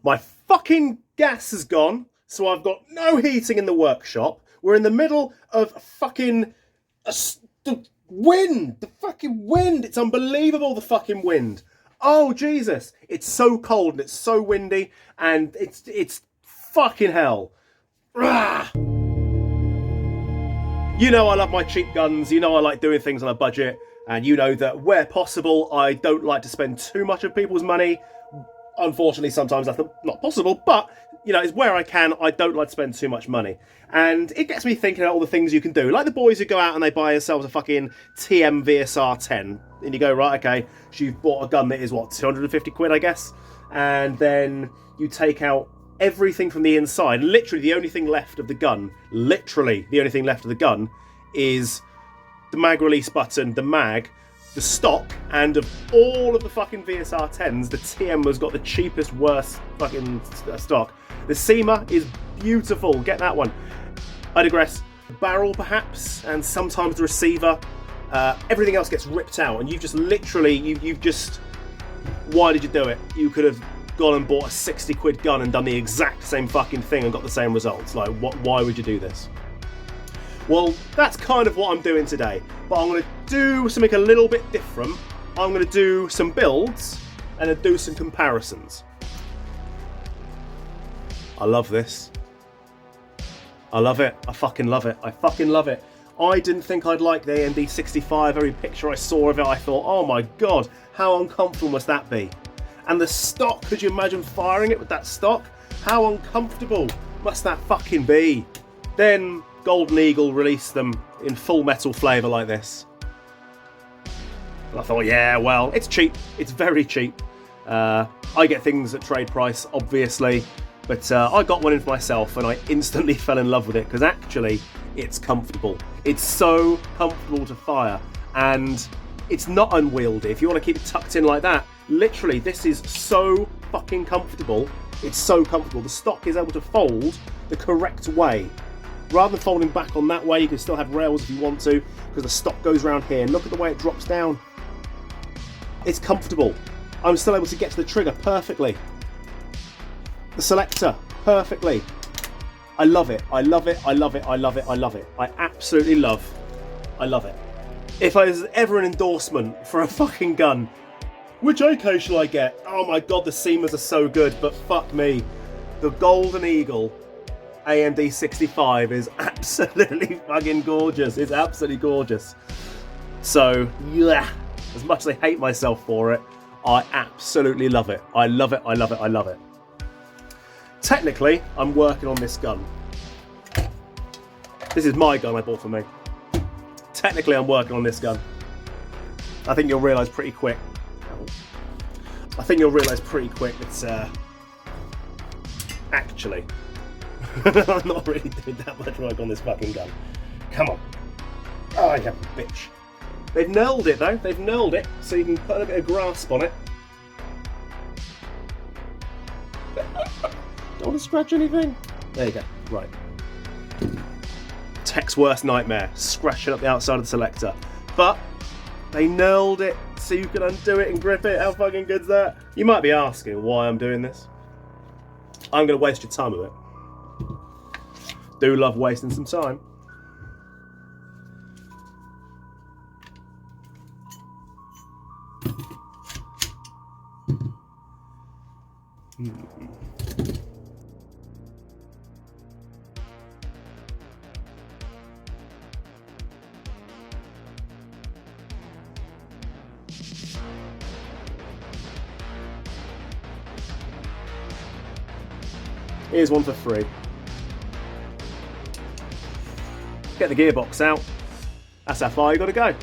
My fucking gas has gone, so I've got no heating in the workshop. We're in the middle of fucking the wind. The fucking wind. It's unbelievable, the fucking wind. Oh, Jesus. It's so cold and it's so windy and it's fucking hell. Rah! You know I love my cheap guns. You know I like doing things on a budget. And you know that where possible, I don't like to spend too much of people's money. Unfortunately, sometimes that's not possible, but, you know, it's where I can. I don't like to spend too much money. And it gets me thinking about all the things you can do. Like the boys who go out and they buy themselves a fucking TM VSR 10. And you go, right, okay, so you've bought a gun that is, what, 250 quid, I guess? And then you take out everything from the inside. Literally, the only thing left of the gun, is the mag release button, the mag, the stock, and of all of the fucking VSR 10s, the TM has got the cheapest, worst fucking stock. The SEMA is beautiful. Get that one. I digress. The barrel, perhaps, and sometimes the receiver. Everything else gets ripped out, and you've just literally, you've just... Why did you do it? You could have gone and bought a 60 quid gun and done the exact same fucking thing and got the same results. Like, why would you do this? Well, that's kind of what I'm doing today, but I'm going to do something a little bit different. I'm going to do some builds and do some comparisons. I love this. I love it. I fucking love it. I fucking love it. I didn't think I'd like the AMD 65. Every picture I saw of it, I thought, oh my god, how uncomfortable must that be? And the stock, could you imagine firing it with that stock? How uncomfortable must that fucking be? Then Golden Eagle released them in full metal flavour like this. And I thought, yeah, well, it's cheap. It's very cheap. I get things at trade price, obviously, but I got one in for myself and I instantly fell in love with it because actually it's comfortable. It's so comfortable to fire and it's not unwieldy. If you want to keep it tucked in like that, literally, this is so fucking comfortable. It's so comfortable. The stock is able to fold the correct way. Rather than folding back on that way, you can still have rails if you want to, because the stock goes around here. And look at the way it drops down. It's comfortable. I'm still able to get to the trigger perfectly. The selector, perfectly. I love it. I love it. I love it. I love it. I love it. I absolutely love. I love it. If I was ever an endorsement for a fucking gun, which AK shall I get? Oh my god, the SEMAs are so good, but fuck me. The Golden Eagle AMD 65 is absolutely fucking gorgeous. It's absolutely gorgeous. So, yeah, as much as I hate myself for it, I absolutely love it. I love it, I love it, I love it. Technically, I'm working on this gun. This is my gun I bought for me. Technically, I'm working on this gun. I think you'll realise pretty quick. It's actually... I'm not really doing that much work on this fucking gun. Come on. Oh, you bitch. They've nailed it, though. They've nailed it, so you can put a bit of grasp on it. Don't want to scratch anything. There you go. Right. Tech's worst nightmare. Scratching up the outside of the selector. But they nailed it, so you can undo it and grip it. How fucking good's that? You might be asking why I'm doing this. I'm going to waste your time with it. Do love wasting some time. Here's one for free. Get the gearbox out. That's how far you got to go. A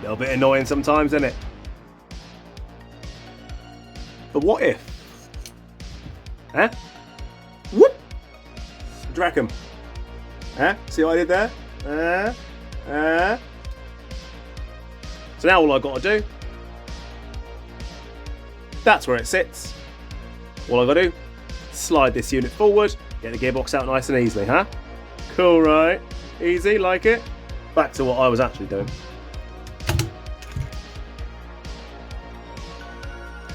little bit annoying sometimes, isn't it? But what if? Huh? Whoop! Drag 'em. Huh? See what I did there? So now all I've got to do, that's where it sits. All I've got to do, slide this unit forward, get the gearbox out nice and easily, huh? Cool, right? Easy, like it? Back to what I was actually doing.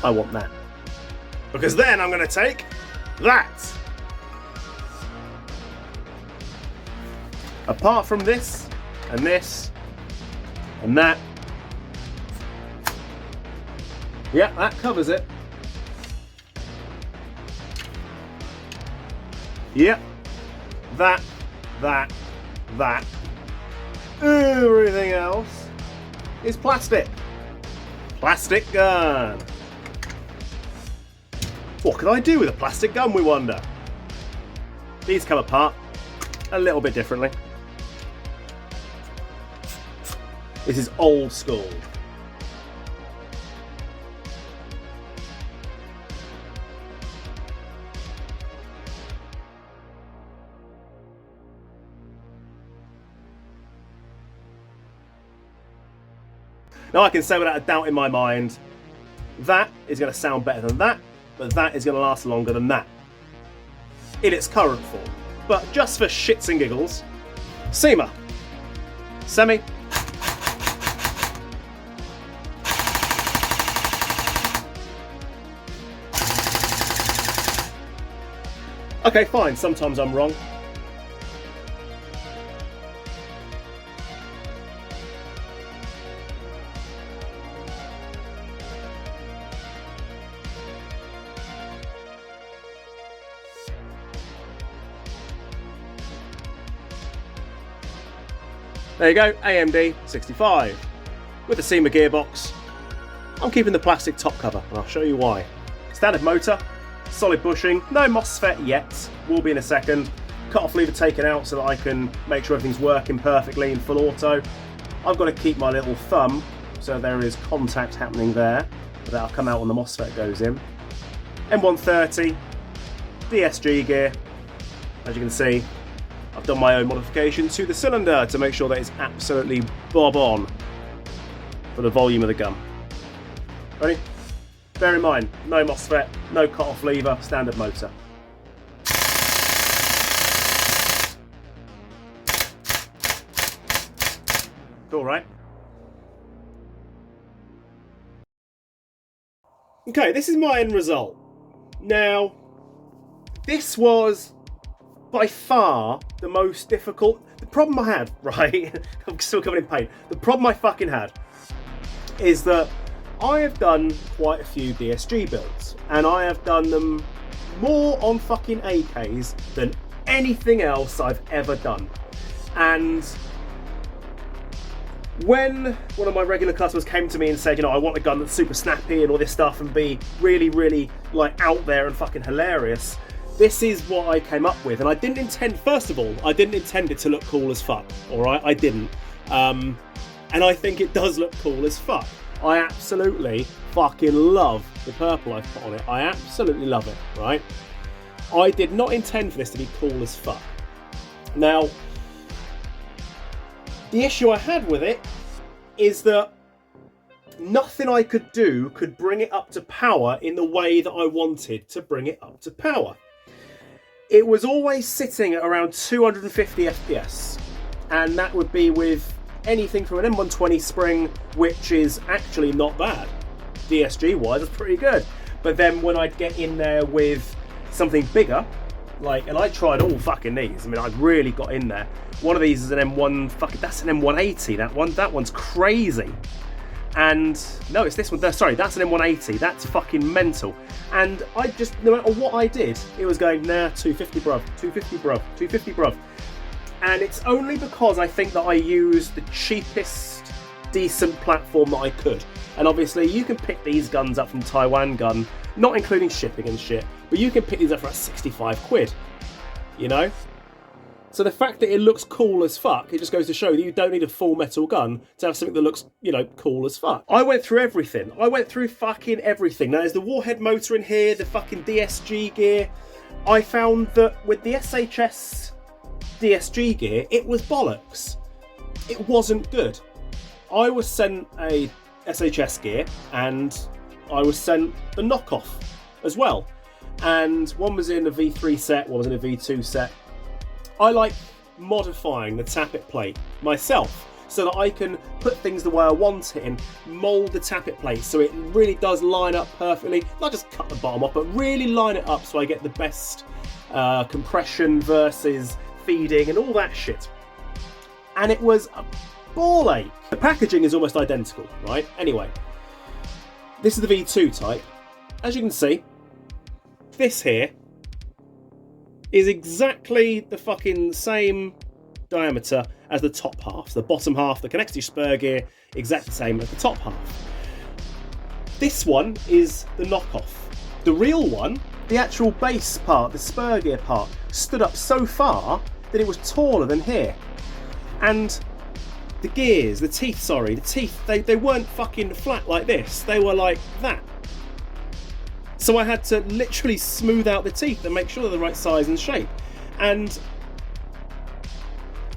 I want that. Because then I'm going to take that. Apart from this, and that. Yeah, that covers it. Yep. That. Everything else is plastic. Plastic gun. What can I do with a plastic gun, we wonder? These come apart a little bit differently. This is old school. Now I can say without a doubt in my mind, that is going to sound better than that, but that is going to last longer than that. In its current form. But just for shits and giggles, SEMA. Semi. Okay, fine, sometimes I'm wrong. There you go, AMD 65. With the SEMA gearbox, I'm keeping the plastic top cover, and I'll show you why. Standard motor, solid bushing, no MOSFET yet, will be in a second. Cut-off lever taken out so that I can make sure everything's working perfectly in full auto. I've got to keep my little thumb, so there is contact happening there. That'll come out when the MOSFET goes in. M130, DSG gear, as you can see. I've done my own modification to the cylinder to make sure that it's absolutely bob on for the volume of the gun. Ready? Bear in mind, no MOSFET, no cut-off lever, standard motor. Cool, right? Okay, this is my end result. Now, this was by far the most difficult. The problem I had, right? I'm still covered in paint. The problem I fucking had is that I have done quite a few DSG builds, and I have done them more on fucking AKs than anything else I've ever done. And when one of my regular customers came to me and said, you know, I want a gun that's super snappy and all this stuff and be really, really like out there and fucking hilarious, this is what I came up with. And I didn't intend, first of all, I didn't intend it to look cool as fuck, alright? I didn't. And I think it does look cool as fuck. I absolutely fucking love the purple I've put on it. I absolutely love it, right? I did not intend for this to be cool as fuck. Now, the issue I had with it is that nothing I could do could bring it up to power in the way that I wanted to bring it up to power. It was always sitting at around 250 FPS, and that would be with anything from an M120 spring, which is actually not bad. DSG wise, it's pretty good. But then when I'd get in there with something bigger, like, and I tried all fucking these. I mean, I really got in there. One of these is an M1, fucking, that's an M180. That one's crazy. And no, it's this one. Sorry, that's an M180. That's fucking mental. And I just, no matter what I did, it was going, nah, 250 bruv, 250 bruv, 250 bruv. And it's only because I think that I used the cheapest decent platform that I could. And obviously you can pick these guns up from Taiwan Gun, not including shipping and shit, but you can pick these up for like 65 quid, you know? So the fact that it looks cool as fuck, it just goes to show that you don't need a full metal gun to have something that looks, you know, cool as fuck. I went through everything. I went through fucking everything. Now there's the warhead motor in here, the fucking DSG gear. I found that with the SHS DSG gear, it was bollocks. It wasn't good. I was sent a SHS gear and I was sent the knockoff as well. And one was in a V3 set, one was in a V2 set. I like modifying the tappet plate myself. so that I can put things the way I want it and mould the tappet plate so it really does line up perfectly. Not just cut the bottom off, but really line it up so I get the best compression versus feeding and all that shit. And it was a ball ache. The packaging is almost identical, right? Anyway, this is the V2 type. As you can see, this here is exactly the fucking same diameter as the top half. So the bottom half that connects to your spur gear, exactly the same as the top half. This one is the knockoff. The real one, the actual base part, the spur gear part, stood up so far that it was taller than here. And the gears, the teeth, they weren't fucking flat like this. They were like that. So I had to literally smooth out the teeth and make sure they're the right size and shape. And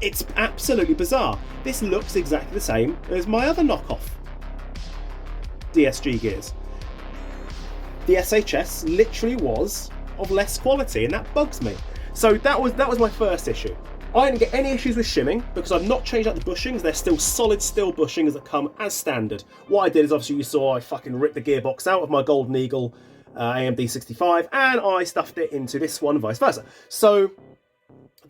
it's absolutely bizarre. This looks exactly the same as my other knockoff DSG gears. The SHS literally was of less quality, and that bugs me. So that was my first issue. I didn't get any issues with shimming because I've not changed out the bushings. They're still solid steel bushings that come as standard. What I did is, obviously you saw I fucking ripped the gearbox out of my Golden Eagle AMD 65 and I stuffed it into this one, vice versa. So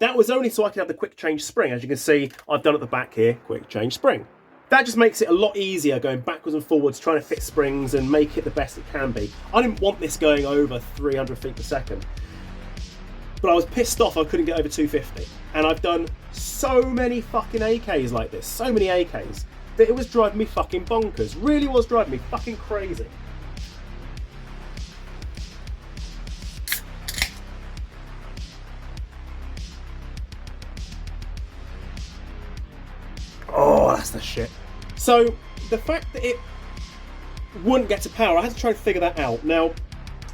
that was only so I could have the quick change spring. As you can see, I've done at the back here, quick change spring. That just makes it a lot easier going backwards and forwards, trying to fit springs and make it the best it can be. I didn't want this going over 300 feet per second. But I was pissed off I couldn't get over 250. And I've done so many fucking AKs like this, so many AKs, that it was driving me fucking bonkers. Really was driving me fucking crazy. Oh, that's the shit. So, the fact that it wouldn't get to power, I had to try and figure that out. Now,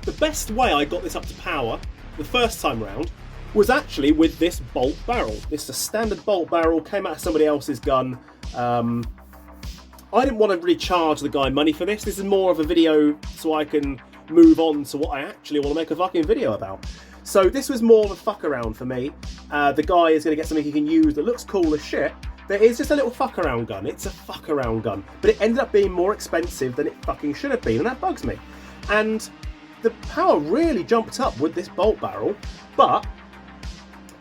the best way I got this up to power the first time round was actually with this bolt barrel. This is a standard bolt barrel, came out of somebody else's gun. I didn't want to really charge the guy money for this. This is more of a video so I can move on to what I actually want to make a fucking video about. So this was more of a fuck around for me. The guy is going to get something he can use that looks cool as shit. But it's just a little fuck around gun. It's a fuck around gun. But it ended up being more expensive than it fucking should have been, and that bugs me. And the power really jumped up with this bolt barrel, but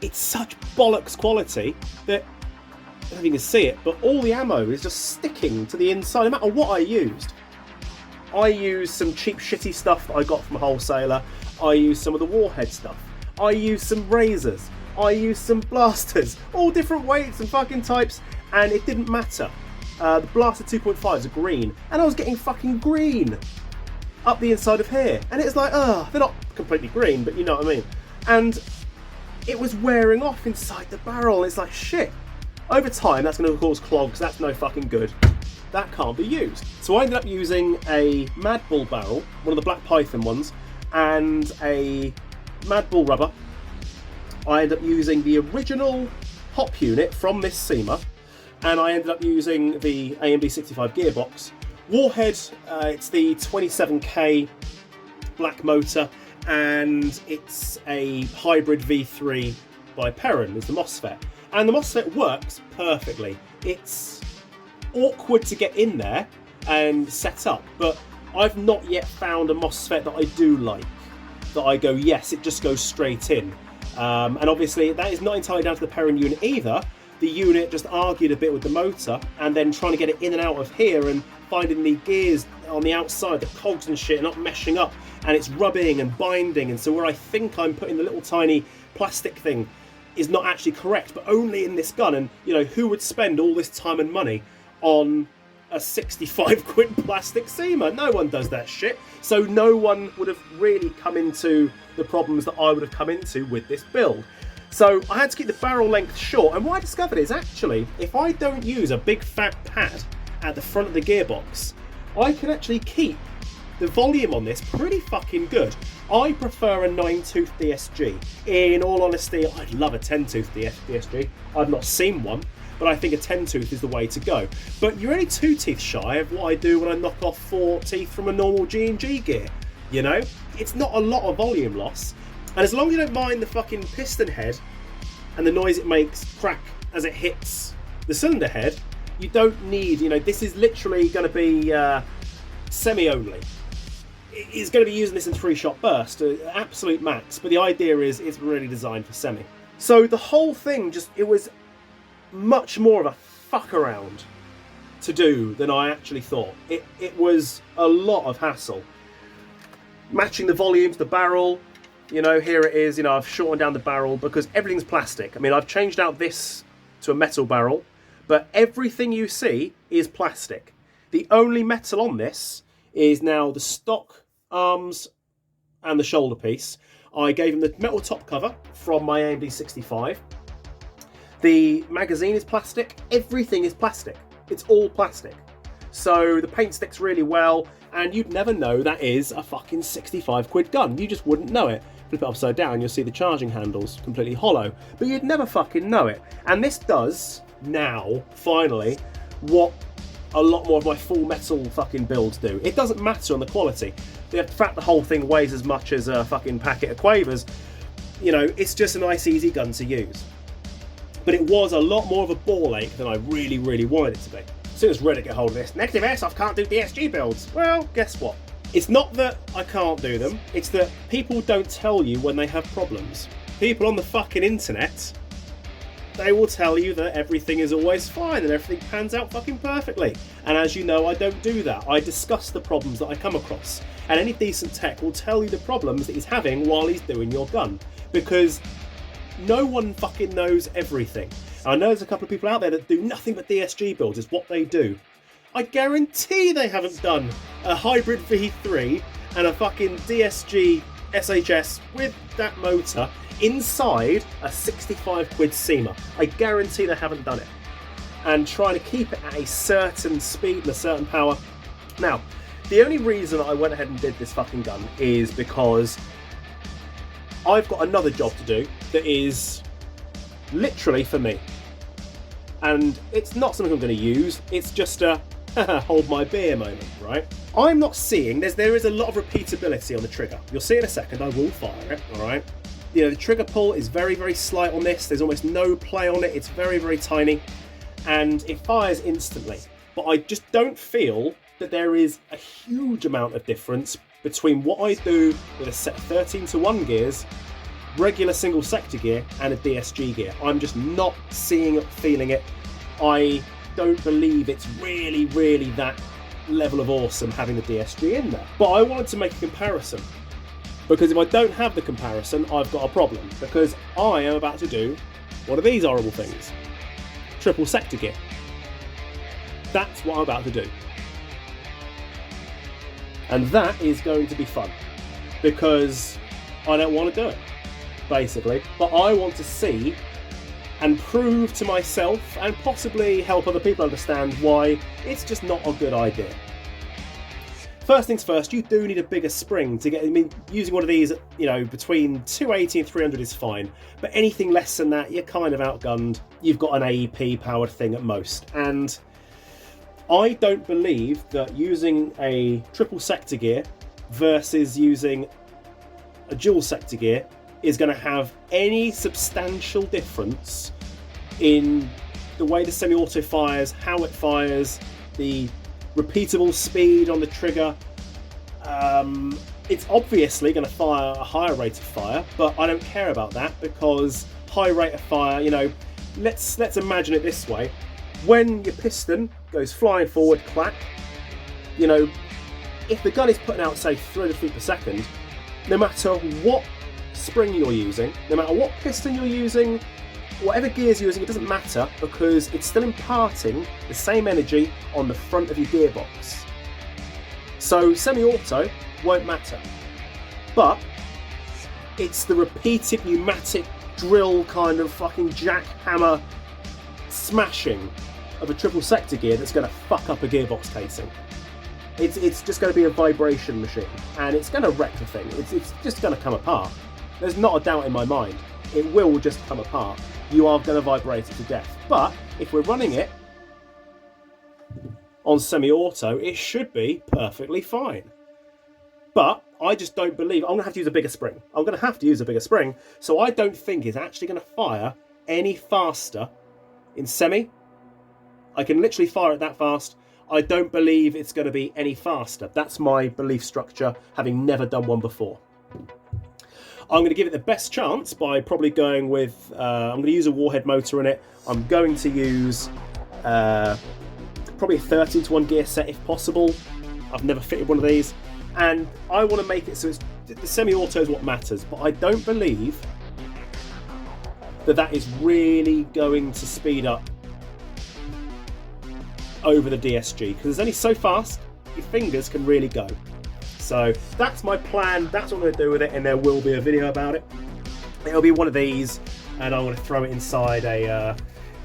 it's such bollocks quality that, I don't know if you can see it, but all the ammo is just sticking to the inside, no matter what I used. I used some cheap shitty stuff that I got from a wholesaler. I used some of the Warhead stuff. I used some razors. I used some blasters, all different weights and fucking types, and it didn't matter. The blaster 2.5s are green, and I was getting fucking green up the inside of here, and it's like, they're not completely green, but you know what I mean. And it was wearing off inside the barrel. It's like, shit. Over time, that's going to cause clogs. That's no fucking good. That can't be used. So I ended up using a Mad Bull barrel, one of the Black Python ones, and a Mad Bull rubber. I ended up using the original hop unit from this SEMA, and I ended up using the AMD 65 gearbox. Warhead, it's the 27K black motor, and it's a hybrid V3 by Perrin, is the MOSFET. And the MOSFET works perfectly. It's awkward to get in there and set up, but I've not yet found a MOSFET that I do like, that I go, yes, it just goes straight in. And obviously that is not entirely down to the Perrin unit either. The unit just argued a bit with the motor, and then trying to get it in and out of here and finding the gears on the outside, the cogs and shit, not meshing up, and it's rubbing and binding, and so where I think I'm putting the little tiny plastic thing is not actually correct, but only in this gun. And you know, who would spend all this time and money on a 65 quid plastic SEMA? No one does that shit. So no one would have really come into the problems that I would have come into with this build. So I had to keep the barrel length short, and what I discovered is actually, if I don't use a big fat pad at the front of the gearbox, I can actually keep the volume on this pretty fucking good. I prefer a 9-tooth DSG. In all honesty, I'd love a 10-tooth DSG. I've not seen one, but I think a 10-tooth is the way to go. But you're only 2 teeth shy of what I do when I knock off 4 teeth from a normal G&G gear. You know? It's not a lot of volume loss. And as long as you don't mind the fucking piston head and the noise it makes crack as it hits the cylinder head, You don't need, this is literally going to be semi only. It's going to be using this in 3-shot burst, absolute max, but the idea is it's really designed for semi. So the whole thing it was much more of a fuck around to do than I actually thought. It was a lot of hassle. Matching the volume to the barrel, here it is, I've shortened down the barrel because everything's plastic. I mean, I've changed out this to a metal barrel, but everything you see is plastic. The only metal on this is now the stock arms and the shoulder piece. I gave them the metal top cover from my AMD 65. The magazine is plastic. Everything is plastic. It's all plastic. So the paint sticks really well, and you'd never know that is a fucking 65 quid gun. You just wouldn't know it. Flip it upside down, you'll see the charging handles completely hollow, but you'd never fucking know it. And this does now, finally, what a lot more of my full metal fucking builds do. It doesn't matter on the quality. The fact the whole thing weighs as much as a fucking packet of quavers, it's just a nice, easy gun to use. But it was a lot more of a ball ache than I really, really wanted it to be. As soon as Reddit get hold of this, negative airsoft can't do DSG builds. Well, guess what? It's not that I can't do them, it's that people don't tell you when they have problems. People on the fucking internet, they will tell you that everything is always fine and everything pans out fucking perfectly. And as you know, I don't do that. I discuss the problems that I come across. And any decent tech will tell you the problems that he's having while he's doing your gun. Because no one fucking knows everything. I know there's a couple of people out there that do nothing but DSG builds, is what they do. I guarantee they haven't done a hybrid V3 and a fucking DSG SHS with that motor inside a 65 quid SEMA. I guarantee they haven't done it. And trying to keep it at a certain speed and a certain power. Now, the only reason I went ahead and did this fucking gun is because I've got another job to do that is literally for me. And it's not something I'm going to use, it's just a hold my beer moment, right? I'm not seeing, there is a lot of repeatability on the trigger. You'll see in a second, I will fire it, alright? The trigger pull is very, very slight on this. There's almost no play on it. It's very, very tiny. And it fires instantly. But I just don't feel that there is a huge amount of difference between what I do with a set of 13-to-1 gears, regular single sector gear, and a DSG gear. I'm just not seeing it, feeling it. I don't believe it's really, really that level of awesome having the DSG in there. But I wanted to make a comparison. Because if I don't have the comparison, I've got a problem. Because I am about to do one of these horrible things. Triple sector gear. That's what I'm about to do. And that is going to be fun. Because I don't want to do it, basically. But I want to see and prove to myself and possibly help other people understand why it's just not a good idea. First things first, you do need a bigger spring to get, using one of these, between 280 and 300 is fine, but anything less than that, you're kind of outgunned. You've got an AEP powered thing at most. And I don't believe that using a triple sector gear versus using a dual sector gear is going to have any substantial difference in the way the semi-auto fires, how it fires, the repeatable speed on the trigger. It's obviously going to fire a higher rate of fire, but I don't care about that because high rate of fire, let's imagine it this way. When your piston goes flying forward, clack, if the gun is putting out, say, 300 feet per second, no matter what spring you're using, no matter what piston you're using, whatever gears you're using, it doesn't matter because it's still imparting the same energy on the front of your gearbox. So semi-auto won't matter. But it's the repeated pneumatic drill kind of fucking jackhammer smashing of a triple sector gear that's going to fuck up a gearbox casing. It's just going to be a vibration machine and it's going to wreck the thing. It's just going to come apart. There's not a doubt in my mind. It will just come apart. You are going to vibrate it to death. But if we're running it on semi-auto, it should be perfectly fine. But I just don't believe... I'm going to have to use a bigger spring. I'm going to have to use a bigger spring. So I don't think it's actually going to fire any faster in semi I can literally fire it that fast. I don't believe it's going to be any faster. That's my belief structure, having never done one before. I'm going to give it the best chance by probably going with, I'm going to use a warhead motor in it. I'm going to use probably a 13-to-1 gear set if possible. I've never fitted one of these. And I want to make it so it's, the semi-auto is what matters, but I don't believe that is really going to speed up over the DSG, because it's only so fast, your fingers can really go. So that's my plan, that's what I'm going to do with it, and there will be a video about it. It'll be one of these, and I'm going to throw it inside a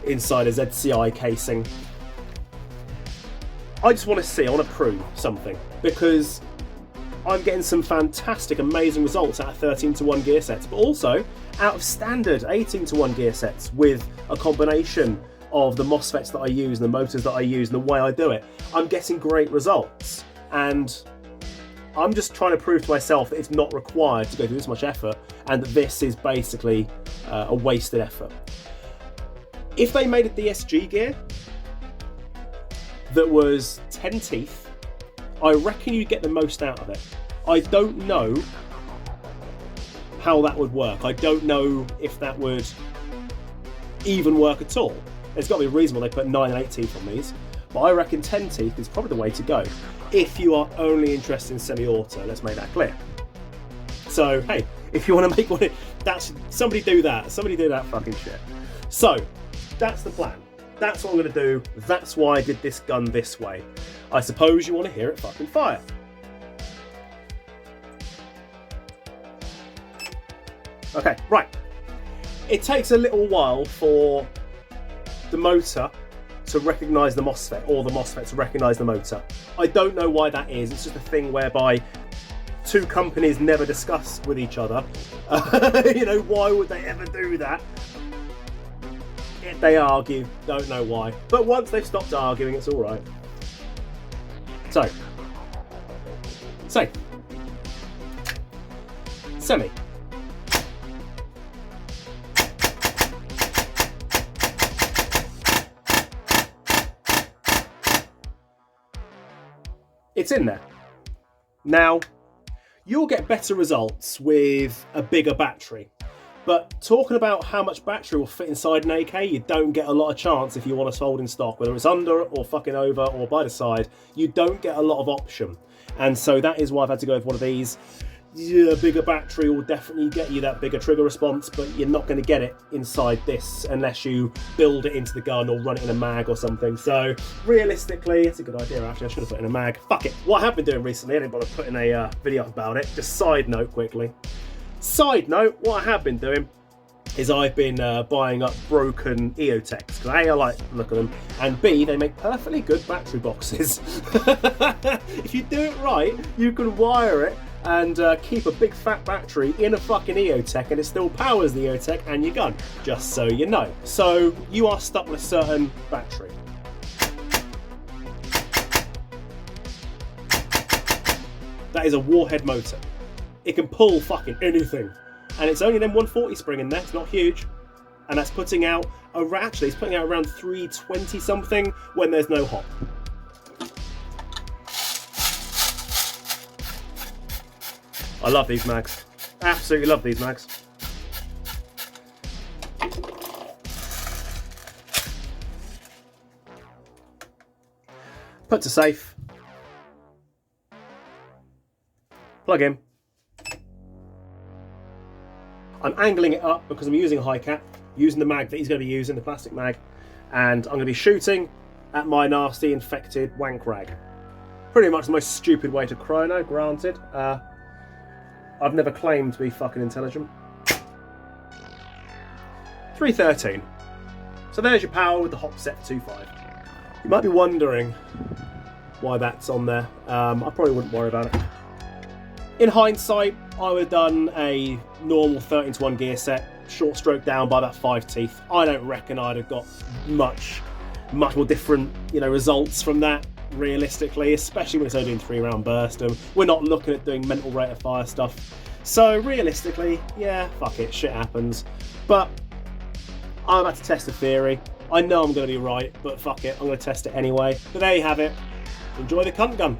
ZCI casing. I just want to see, I want to prove something, because I'm getting some fantastic, amazing results out of 13-to-1 gear sets, but also out of standard 18-to-1 gear sets with a combination of the MOSFETs that I use and the motors that I use and the way I do it. I'm getting great results, and I'm just trying to prove to myself that it's not required to go through this much effort, and that this is basically a wasted effort. If they made a DSG gear that was 10 teeth, I reckon you'd get the most out of it. I don't know how that would work. I don't know if that would even work at all. There's got to be a reason why they put 9 and 8 teeth on these, but I reckon 10 teeth is probably the way to go if you are only interested in semi-auto. Let's make that clear. So hey, if you want to make one, that's somebody do that fucking shit. So that's the plan. That's what I'm going to do. That's why I did this gun this way. I suppose you want to hear it fucking fire. Okay, right. It takes a little while for the motor to recognise the MOSFET, or the MOSFET to recognise the motor. I don't know why that is. It's just a thing whereby two companies never discuss with each other. You know, why would they ever do that? They argue, don't know why. But once they've stopped arguing, it's all right. So, semi. It's in there. Now, you'll get better results with a bigger battery. But talking about how much battery will fit inside an AK, you don't get a lot of chance if you want to hold in stock, whether it's under or fucking over or by the side, you don't get a lot of option. And so that is why I've had to go with one of these. Yeah, a bigger battery will definitely get you that bigger trigger response, but you're not going to get it inside this unless you build it into the gun or run it in a mag or something. So realistically, it's a good idea actually. I should have put it in a mag. Fuck it. What I have been doing recently, I didn't bother putting a video up about it. Just side note quickly. Side note, what I have been doing is I've been buying up broken EOTechs, because A, I like the look at them, and B, they make perfectly good battery boxes. If you do it right, you can wire it and keep a big fat battery in a fucking EOTech, and it still powers the EOTech and your gun, just so you know. So you are stuck with a certain battery. That is a warhead motor. It can pull fucking anything. And it's only an M140 spring in there, it's not huge. And that's putting out, actually it's putting out around 320 something when there's no hop. I love these mags. Absolutely love these mags. Put to safe. Plug in. I'm angling it up because I'm using a high cap, using the mag that he's going to be using, the plastic mag, and I'm going to be shooting at my nasty infected wank rag. Pretty much the most stupid way to chrono, granted. I've never claimed to be fucking intelligent. 313. So there's your power with the hop set 2.5. You might be wondering why that's on there. I probably wouldn't worry about it. In hindsight, I would have done a normal 13-to-1 gear set, short stroke down by about 5 teeth. I don't reckon I'd have got much more different, results from that, realistically, especially when it's only doing 3-round burst, and we're not looking at doing mental rate of fire stuff. So realistically, yeah, fuck it, shit happens. But I'm about to test the theory. I know I'm going to be right, but fuck it, I'm going to test it anyway. But there you have it. Enjoy the cunt gun.